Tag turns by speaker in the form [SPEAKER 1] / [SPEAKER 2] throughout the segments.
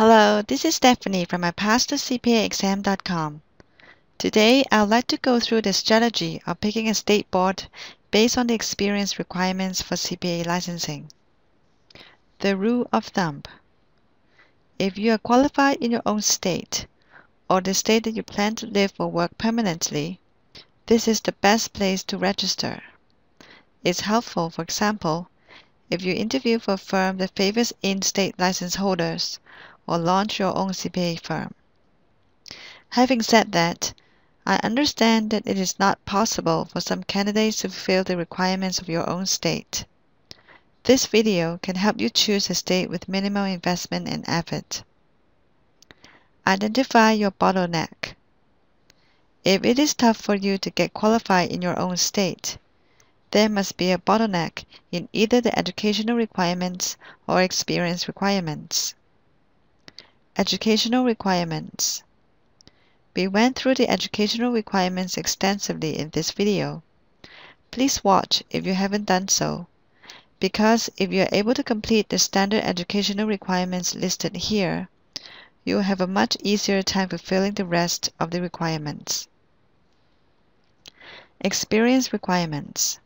[SPEAKER 1] Hello, this is Stephanie from mypastthecpaexam.com. Today, I'd like to go through the strategy of picking a state board based on the experience requirements for CPA licensing. The rule of thumb. If you are qualified in your own state, or the state that you plan to live or work permanently, this is the best place to register. It's helpful, for example, if you interview for a firm that favors in-state license holders, or launch your own CPA firm. Having said that, I understand that it is not possible for some candidates to fulfill the requirements of your own state. This video can help you choose a state with minimal investment and effort. Identify your bottleneck. If it is tough for you to get qualified in your own state, there must be a bottleneck in either the educational requirements or experience requirements. Educational requirements. We went through the educational requirements extensively in this video. Please watch if you haven't done so, because if you are able to complete the standard educational requirements listed here, you will have a much easier time fulfilling the rest of the requirements. Experience requirements.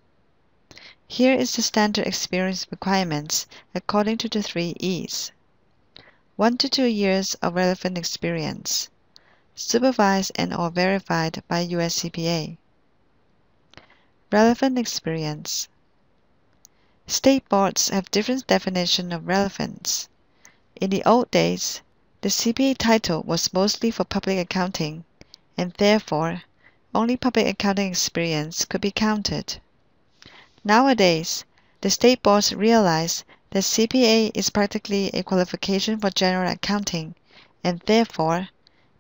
[SPEAKER 1] Here is the standard experience requirements according to the 3 E's. 1 to 2 years of relevant experience, supervised and/or verified by US CPA. Relevant experience. State boards have different definitions of relevance. In the old days, the CPA title was mostly for public accounting, and therefore, only public accounting experience could be counted. Nowadays, the state boards realize that CPA is practically a qualification for general accounting, and therefore,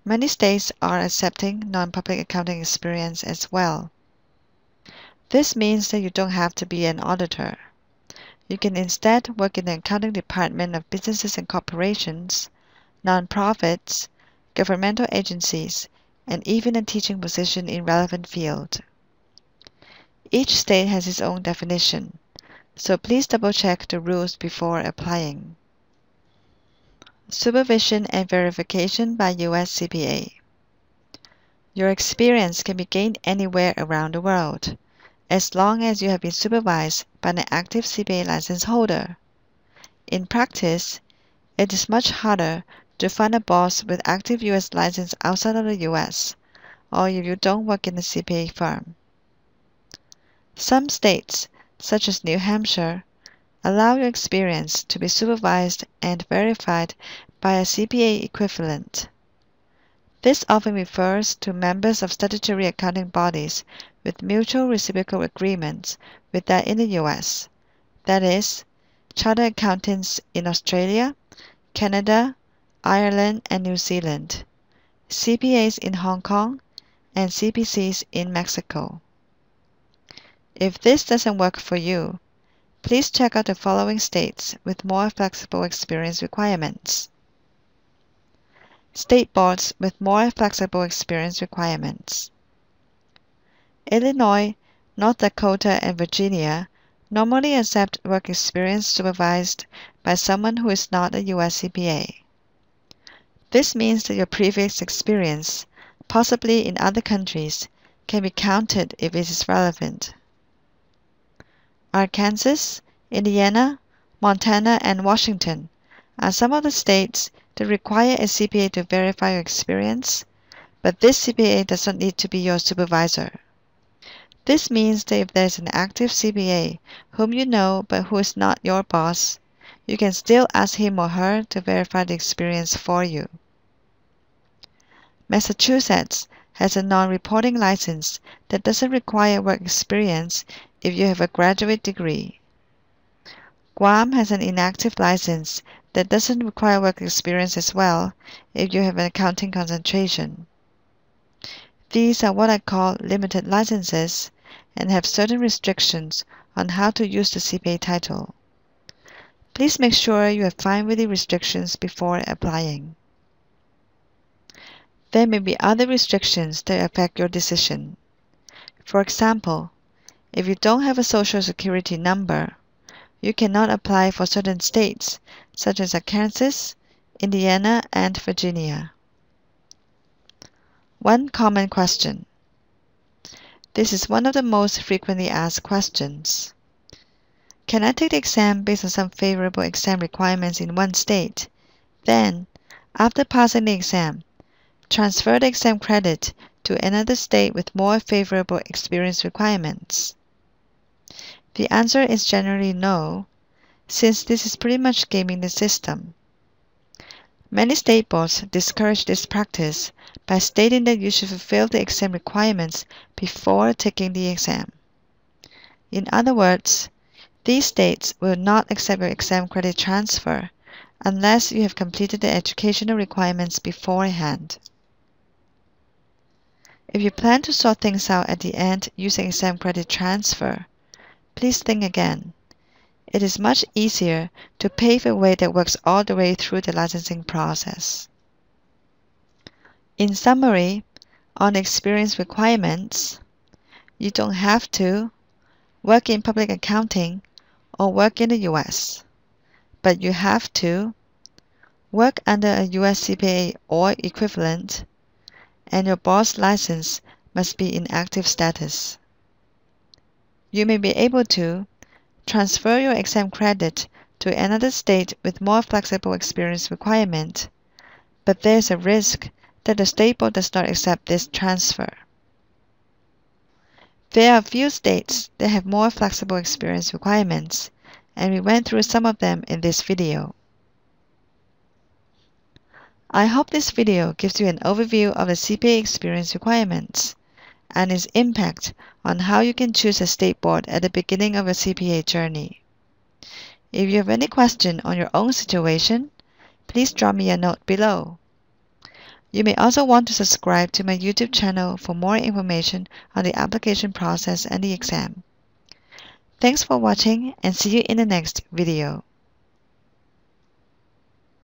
[SPEAKER 1] many states are accepting non-public accounting experience as well. This means that you don't have to be an auditor. You can instead work in the accounting department of businesses and corporations, non-profits, governmental agencies, and even a teaching position in relevant field. Each state has its own definition, so please double-check the rules before applying. Supervision and verification by US CPA. Your experience can be gained anywhere around the world, as long as you have been supervised by an active CPA license holder. In practice, it is much harder to find a boss with active US license outside of the US, or if you don't work in a CPA firm. Some states, such as New Hampshire, allow your experience to be supervised and verified by a CPA equivalent. This often refers to members of statutory accounting bodies with mutual reciprocal agreements with that in the US, that is, chartered accountants in Australia, Canada, Ireland, and New Zealand, CPAs in Hong Kong, and CPCs in Mexico. If this doesn't work for you, please check out the following states with more flexible experience requirements. State boards with more flexible experience requirements. Illinois, North Dakota, and Virginia normally accept work experience supervised by someone who is not a US CPA. This means that your previous experience, possibly in other countries, can be counted if it is relevant. Arkansas, Indiana, Montana, and Washington are some of the states that require a CPA to verify your experience, but this CPA does not need to be your supervisor. This means that if there is an active CPA whom you know but who is not your boss, you can still ask him or her to verify the experience for you. Massachusetts has a non-reporting license that doesn't require work experience if you have a graduate degree. Guam has an inactive license that doesn't require work experience as well if you have an accounting concentration. These are what I call limited licenses and have certain restrictions on how to use the CPA title. Please make sure you are fine with the restrictions before applying. There may be other restrictions that affect your decision. For example, if you don't have a Social Security number, you cannot apply for certain states, such as Arkansas, Indiana, and Virginia. One common question. This is one of the most frequently asked questions. Can I take the exam based on some favorable exam requirements in one state? Then, after passing the exam, transfer the exam credit to another state with more favorable experience requirements? The answer is generally no, since this is pretty much gaming the system. Many state boards discourage this practice by stating that you should fulfill the exam requirements before taking the exam. In other words, these states will not accept your exam credit transfer unless you have completed the educational requirements beforehand. If you plan to sort things out at the end using exam credit transfer, please think again. It is much easier to pave a way that works all the way through the licensing process. In summary, on experience requirements, you don't have to work in public accounting or work in the US, but you have to work under a US CPA or equivalent, and your board's license must be in active status. You may be able to transfer your exam credit to another state with more flexible experience requirement, but there is a risk that the state board does not accept this transfer. There are a few states that have more flexible experience requirements, and we went through some of them in this video. I hope this video gives you an overview of the CPA experience requirements and its impact on how you can choose a state board at the beginning of a CPA journey. If you have any question on your own situation, please drop me a note below. You may also want to subscribe to my YouTube channel for more information on the application process and the exam. Thanks for watching, and see you in the next video.